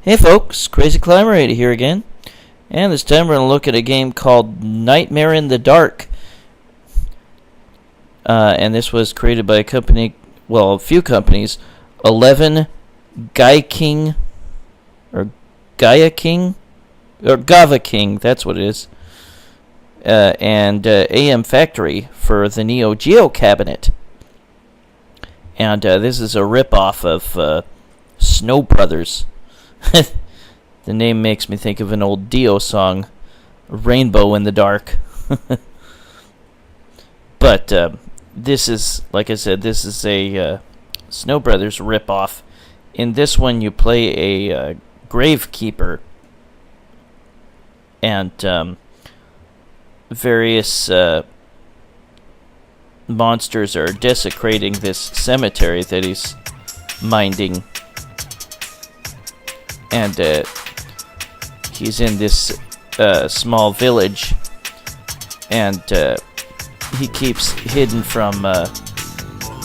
Hey folks, Crazy Climber 80 here again, and this time we're going to look at a game called Nightmare in the Dark. And this was created by a company, well, a few companies, 11 Gavaking, or Gavaking, that's what it is, and AM Factory for the NEO GEO cabinet. And this is a ripoff of Snow Brothers. The name makes me think of an old Dio song, Rainbow in the Dark. But this is, like I said, this is a Snow Brothers ripoff. In this one, you play a gravekeeper, and various monsters are desecrating this cemetery that he's minding. And he's in this small village, and he keeps hidden from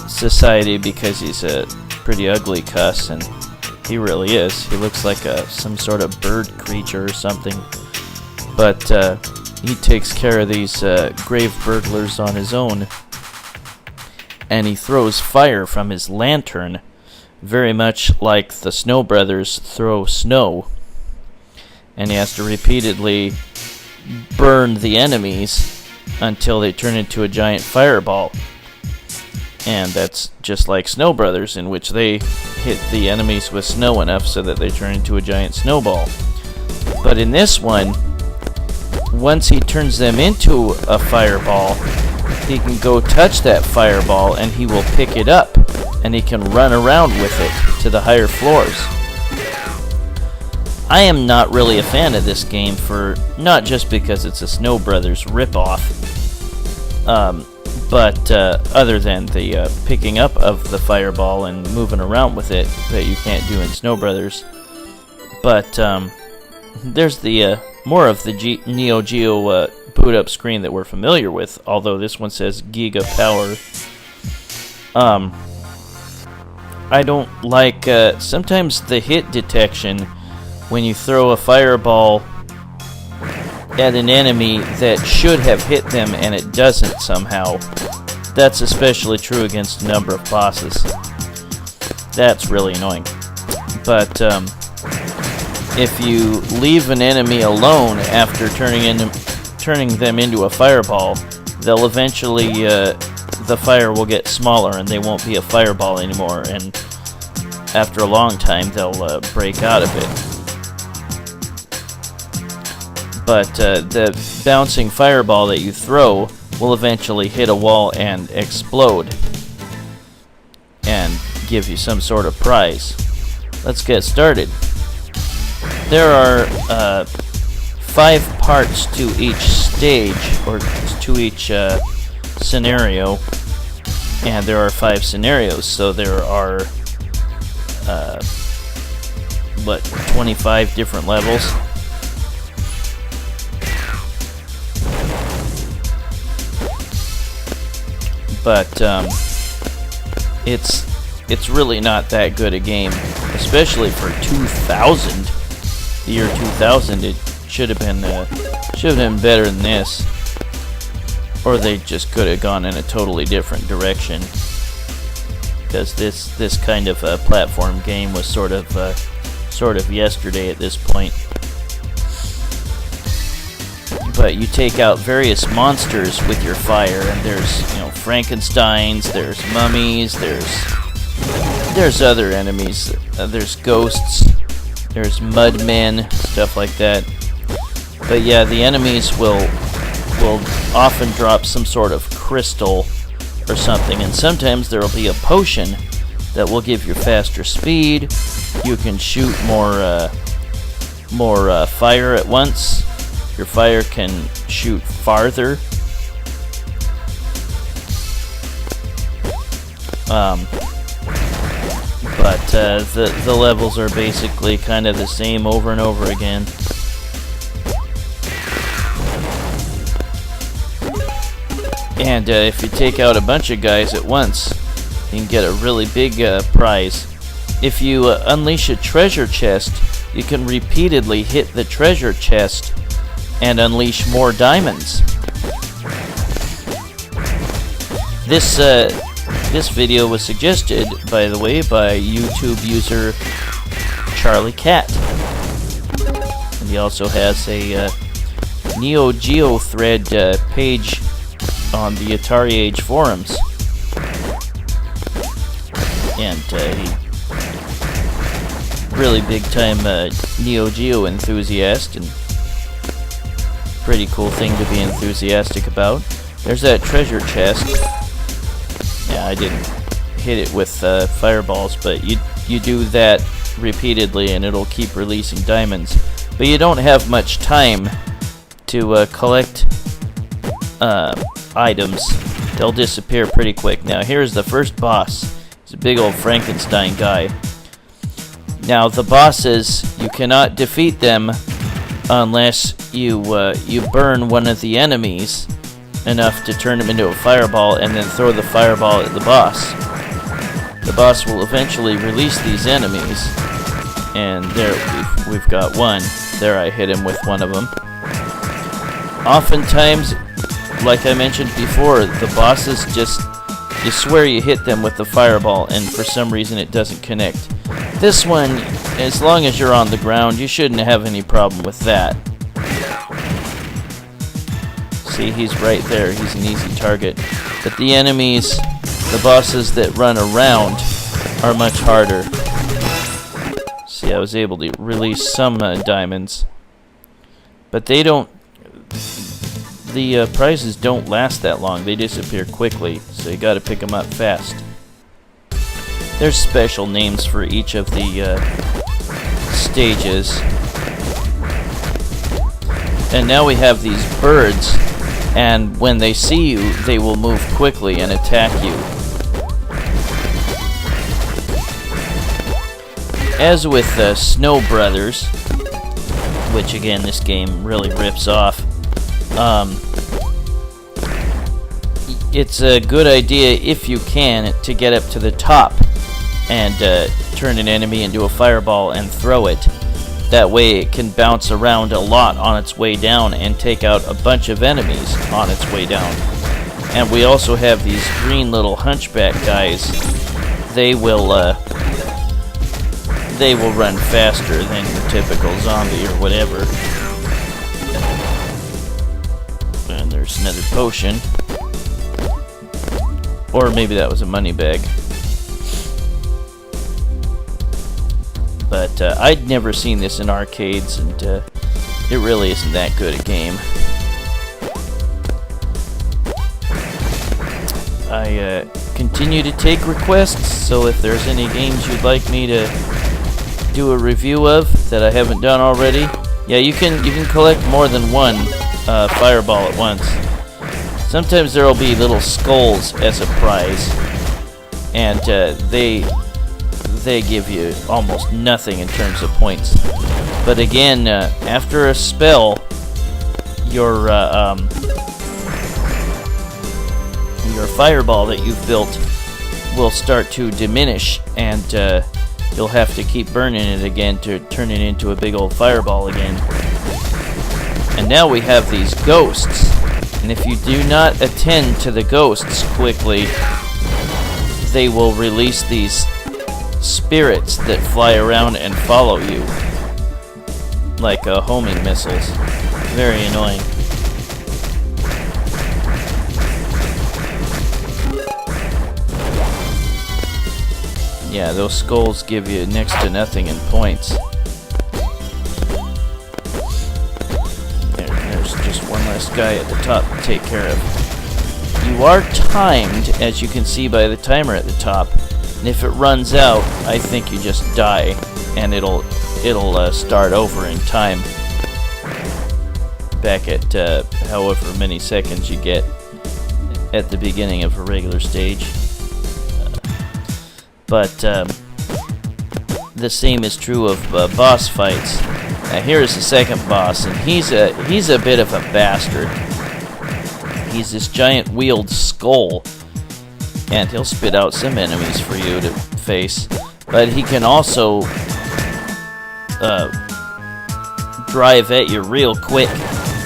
society because he's a pretty ugly cuss, and he really is. He looks like some sort of bird creature or something. But he takes care of these grave burglars on his own, and he throws fire from his lantern, very much like the Snow Brothers throw snow. And he has to repeatedly burn the enemies until they turn into a giant fireball. And that's just like Snow Brothers, in which they hit the enemies with snow enough so that they turn into a giant snowball. But in this one, once he turns them into a fireball, he can go touch that fireball and he will pick it up, and he can run around with it to the higher floors. I am not really a fan of this game, for not just because it's a Snow Brothers ripoff, but other than the picking up of the fireball and moving around with it that you can't do in Snow Brothers. But there's the more of the NEO GEO boot up screen that we're familiar with, although this one says Giga Power. I don't like sometimes the hit detection when you throw a fireball at an enemy that should have hit them and it doesn't somehow. That's especially true against a number of bosses. That's really annoying. But if you leave an enemy alone after turning them into a fireball, they'll eventually the fire will get smaller and they won't be a fireball anymore, and after a long time they'll break out of it. But the bouncing fireball that you throw will eventually hit a wall and explode and give you some sort of prize. Let's get started. There are 5 parts to each stage, or to each scenario, and there are 5 scenarios, so there are 25 different levels. But it's really not that good a game, especially for 2000. The year 2000, it should have been better than this, or they just could have gone in a totally different direction. Because this kind of a platform game was sort of yesterday at this point. But you take out various monsters with your fire, and there's Frankensteins, there's mummies, there's other enemies, there's ghosts, there's mudmen, stuff like that. But yeah, the enemies will often drop some sort of crystal or something, and sometimes there will be a potion that will give you faster speed. You can shoot more fire at once. Your fire can shoot farther. But the levels are basically kind of the same over and over again. And if you take out a bunch of guys at once, you can get a really big prize. If you unleash a treasure chest, you can repeatedly hit the treasure chest and unleash more diamonds. This video was suggested, by the way, by YouTube user Charlie Cat. And he also has a NEO GEO thread page on the Atari Age forums. And he really big time NEO GEO enthusiast, and pretty cool thing to be enthusiastic about. There's that treasure chest. Yeah, I didn't hit it with fireballs, but you do that repeatedly and it'll keep releasing diamonds. But you don't have much time to collect items. They'll disappear pretty quick. Now here's the first boss. He's a big old Frankenstein guy. Now the bosses, you cannot defeat them unless you burn one of the enemies enough to turn him into a fireball and then throw the fireball at the boss. The boss will eventually release these enemies, and there we've got one. There, I hit him with one of them. Oftentimes, like I mentioned before, the bosses just, you swear you hit them with the fireball and for some reason it doesn't connect. This one, as long as you're on the ground, you shouldn't have any problem with that. See, he's right there. He's an easy target. But the enemies, the bosses that run around, are much harder. See, I was able to release some diamonds. But they don't... The prizes don't last that long. They disappear quickly, so you gotta pick them up fast. There's special names for each of the stages. And now we have these birds, and when they see you, they will move quickly and attack you. As with Snow Brothers, which again this game really rips off, it's a good idea, if you can, to get up to the top and turn an enemy into a fireball and throw it. That way it can bounce around a lot on its way down and take out a bunch of enemies on its way down. And we also have these green little hunchback guys. They will run faster than your typical zombie or whatever. And there's another potion. Or maybe that was a money bag. But I'd never seen this in arcades, and it really isn't that good a game. I continue to take requests, so if there's any games you'd like me to do a review of that I haven't done already, yeah, you can collect more than one fireball at once. Sometimes there'll be little skulls as a prize, and they give you almost nothing in terms of points. But again, after a spell, your fireball that you've built will start to diminish, and you'll have to keep burning it again to turn it into a big old fireball again. And now we have these ghosts, and if you do not attend to the ghosts quickly, they will release these spirits that fly around and follow you like homing missiles. Very annoying. Yeah, those skulls give you next to nothing in points. There's just one last guy at the top to take care of. You are timed, as you can see by the timer at the top. And if it runs out, I think you just die, and it'll start over in time. Back at however many seconds you get at the beginning of a regular stage. But the same is true of boss fights. Now here's the second boss, and he's a bit of a bastard. He's this giant wheeled skull, and he'll spit out some enemies for you to face. But he can also drive at you real quick.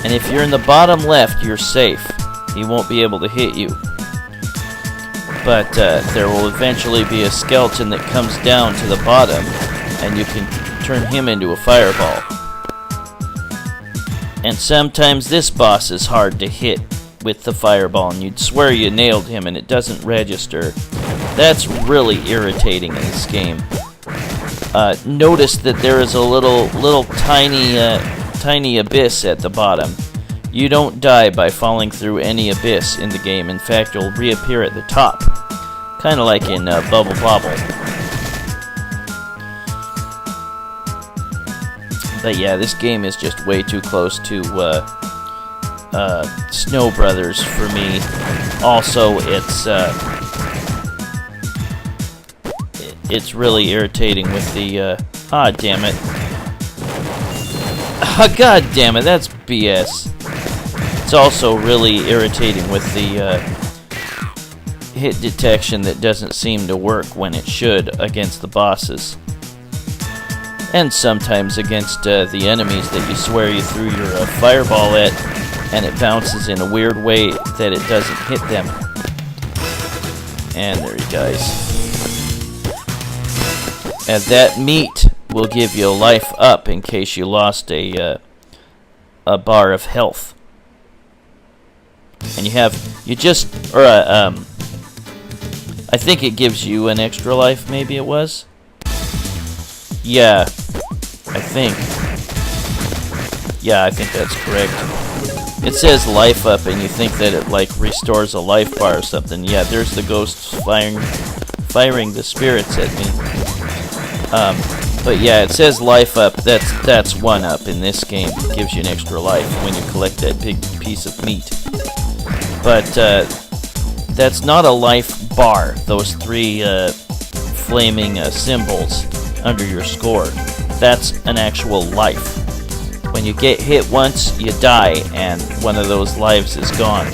And if you're in the bottom left, you're safe. He won't be able to hit you. But there will eventually be a skeleton that comes down to the bottom, and you can turn him into a fireball. And sometimes this boss is hard to hit with the fireball, and you'd swear you nailed him and it doesn't register. That's really irritating in this game. Notice that there is a little tiny abyss at the bottom. You don't die by falling through any abyss in the game. In fact, you'll reappear at the top. Kind of like in Bubble Bobble. But yeah, this game is just way too close to Snow Brothers for me. Also, it's really irritating with the damn it. God damn it, that's BS. It's also really irritating with the hit detection that doesn't seem to work when it should against the bosses. And sometimes against the enemies that you swear you threw your fireball at, and it bounces in a weird way that it doesn't hit them. And there he goes. And that meat will give you a life up in case you lost a bar of health. And I think it gives you an extra life, maybe it was? Yeah, I think that's correct. It says life up, and you think that it, like, restores a life bar or something. Yeah, there's the ghosts firing the spirits at me. But yeah, it says life up. That's 1 up in this game. It gives you an extra life when you collect that big piece of meat. But that's not a life bar. Those 3 flaming symbols under your score. That's an actual life. When you get hit once, you die, and one of those lives is gone.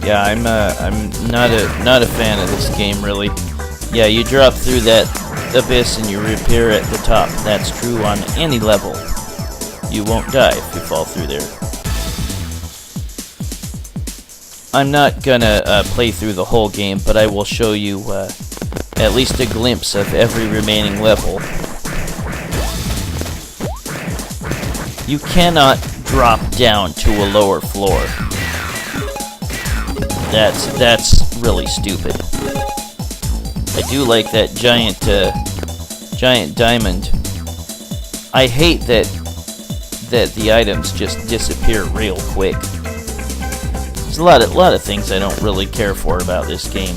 Yeah, I'm not a fan of this game, really. Yeah, you drop through that abyss and you reappear at the top. That's true on any level. You won't die if you fall through there. I'm not gonna play through the whole game, but I will show you at least a glimpse of every remaining level. You cannot drop down to a lower floor. That's really stupid. I do like that giant diamond. I hate that the items just disappear real quick. There's a lot of things I don't really care for about this game.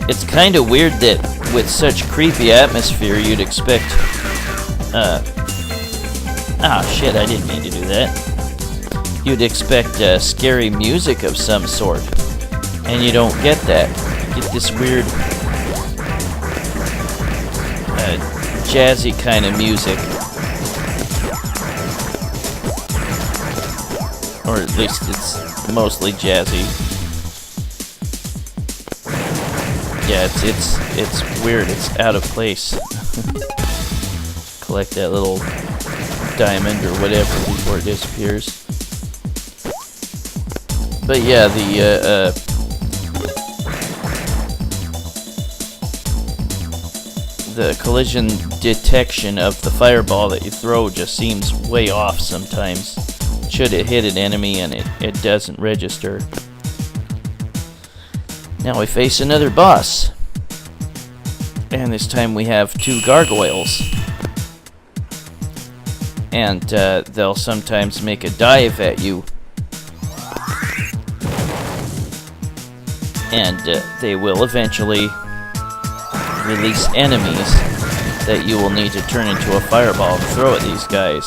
It's kind of weird that with such creepy atmosphere you'd expect shit, I didn't mean to do that. You'd expect scary music of some sort, and you don't get that. You get this weird jazzy kind of music, or at least it's mostly jazzy. Yeah, it's weird. It's out of place. Collect that little diamond or whatever before it disappears. But yeah, the collision detection of the fireball that you throw just seems way off sometimes. Should it hit an enemy and it doesn't register. Now we face another boss. And this time we have 2 gargoyles. And they'll sometimes make a dive at you. And they will eventually release enemies that you will need to turn into a fireball and throw at these guys.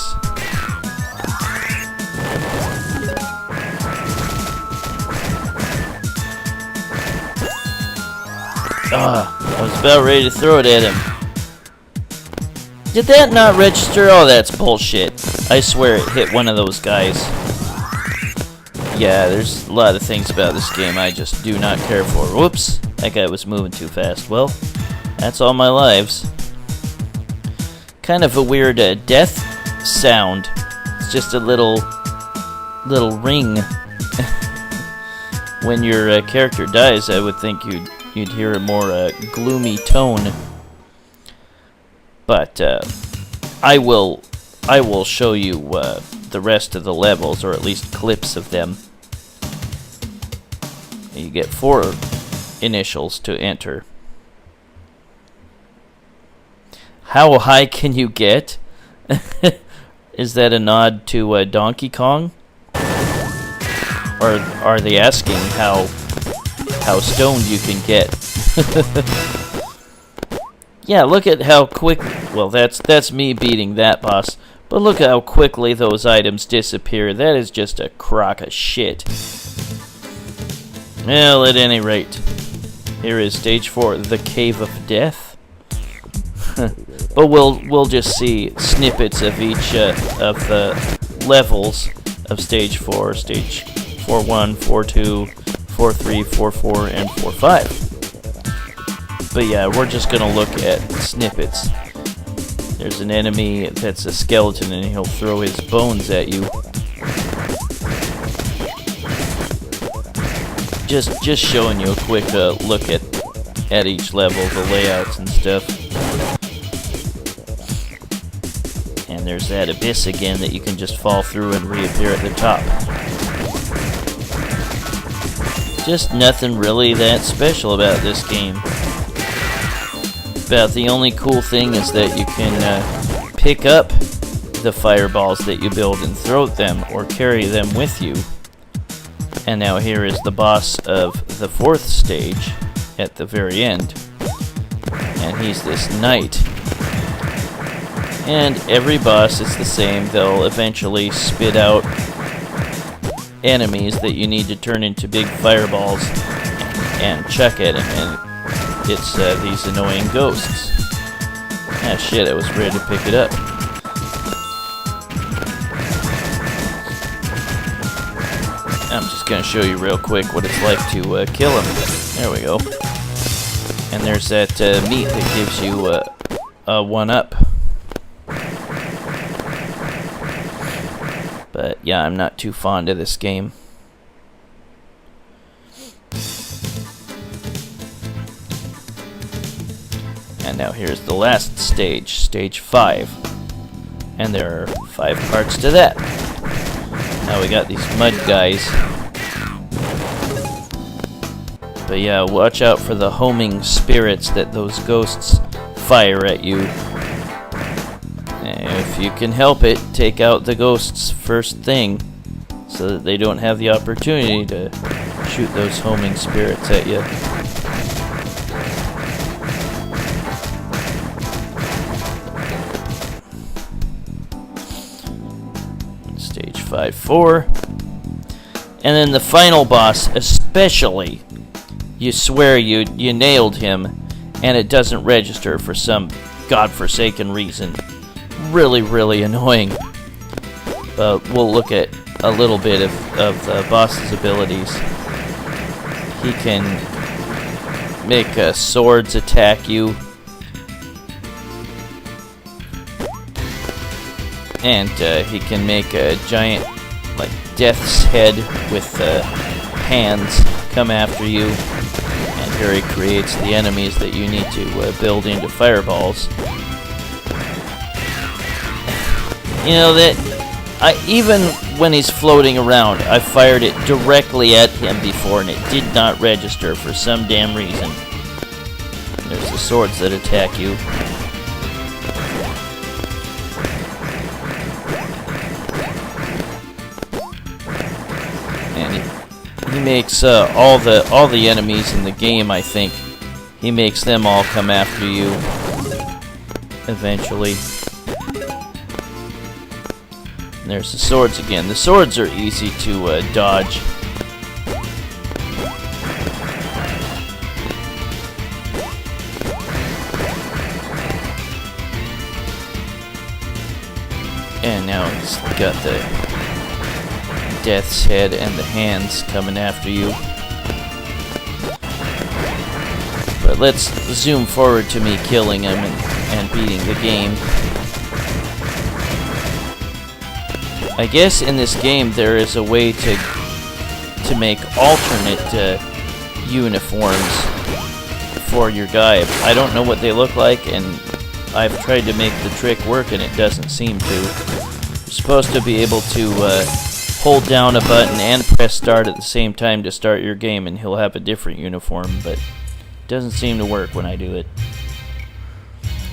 I was about ready to throw it at him. Did that not register? Oh, that's bullshit. I swear it hit one of those guys. Yeah, there's a lot of things about this game I just do not care for. Whoops, that guy was moving too fast. Well, that's all my lives. Kind of a weird death sound. It's just a little ring. When your character dies, I would think you'd hear a more gloomy tone. But I will show you the rest of the levels, or at least clips of them. You get 4 initials to enter. How high can you get? Is that a nod to Donkey Kong? Or are they asking how stoned you can get? Yeah, look at how quick... Well, that's me beating that boss. But look at how quickly those items disappear. That is just a crock of shit. Well, at any rate, here is stage 4, the Cave of Death. But we'll just see snippets of each of the levels of stage 4, stage 4-1, 4-2, 4-3, 4-4, and 4-5. But yeah, we're just gonna look at snippets. There's an enemy that's a skeleton, and he'll throw his bones at you. Just showing you a quick look at each level, the layouts and stuff. And there's that abyss again that you can just fall through and reappear at the top. Just nothing really that special about this game. About the only cool thing is that you can pick up the fireballs that you build and throw them, or carry them with you. And now here is the boss of the 4th stage at the very end. And he's this knight. And every boss is the same. They'll eventually spit out enemies that you need to turn into big fireballs and chuck at him. And it's these annoying ghosts. Ah shit, I was ready to pick it up. I'm just going to show you real quick what it's like to kill him. There we go. And there's that meat that gives you a 1-up. But yeah, I'm not too fond of this game. And now here's the last stage, stage 5. And there are 5 parts to that. Now we got these mud guys. But yeah, watch out for the homing spirits that those ghosts fire at you. And if you can help it, take out the ghosts first thing, so that they don't have the opportunity to shoot those homing spirits at you. Stage 5-4. And then the final boss, especially, you swear you nailed him, and it doesn't register for some godforsaken reason. Really, really annoying. But we'll look at a little bit of the boss's abilities. He can make swords attack you. And he can make a giant, like, death's head with hands come after you. And here he creates the enemies that you need to build into fireballs. You know, that even when he's floating around, I fired it directly at him before and it did not register for some damn reason. There's the swords that attack you. And he makes all the enemies in the game, I think. He makes them all come after you eventually. And there's the swords again. The swords are easy to dodge. And now he's got the death's head and the hands coming after you. But let's zoom forward to me killing him and beating the game. I guess in this game there is a way to make alternate uniforms for your guy. I don't know what they look like, and I've tried to make the trick work and it doesn't seem to. You're supposed to be able to hold down a button and press start at the same time to start your game, and he'll have a different uniform, but it doesn't seem to work when I do it.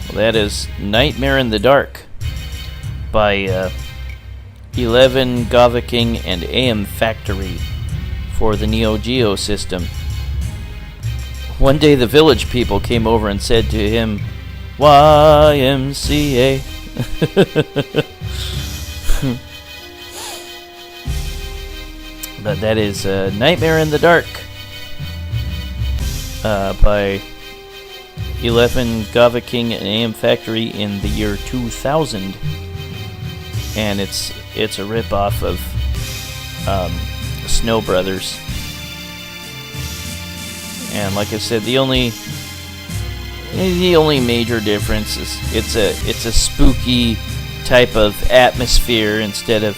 Well, that is Nightmare in the Dark by 11 Gavaking and AM Factory for the NEO GEO system. One day the village people came over and said to him, YMCA. But that is Nightmare in the Dark by 11 Gavaking and AM Factory in the year 2000. And it's a ripoff of Snow Brothers. And like I said, the only major difference is it's a spooky type of atmosphere instead of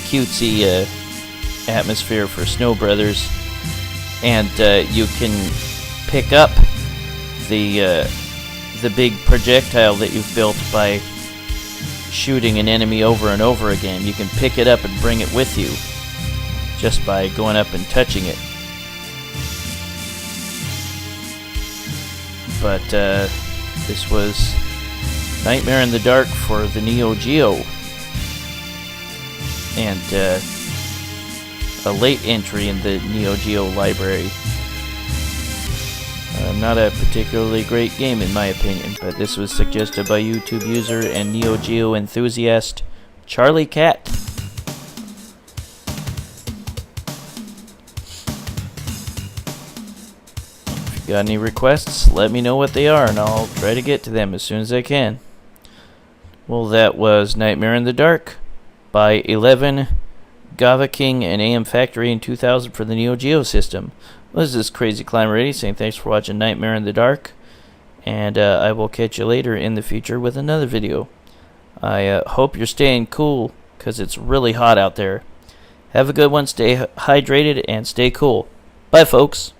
cutesy atmosphere for Snow Brothers. And you can pick up the big projectile that you've built by shooting an enemy over and over again. You can pick it up and bring it with you just by going up and touching it. But this was Nightmare in the Dark for the NEO GEO, and a late entry in the NEO GEO library. Not a particularly great game in my opinion, but this was suggested by YouTube user and NEO GEO enthusiast Charlie Cat. If you got any requests, let me know what they are and I'll try to get to them as soon as I can. Well, that was Nightmare in the Dark by 11 Gavaking and AM Factory in 2000 for the NEO GEO system. This is Crazy Climber 80 saying thanks for watching Nightmare in the Dark, and I will catch you later in the future with another video. I hope you're staying cool, because it's really hot out there. Have a good one, stay hydrated, and stay cool. Bye, folks.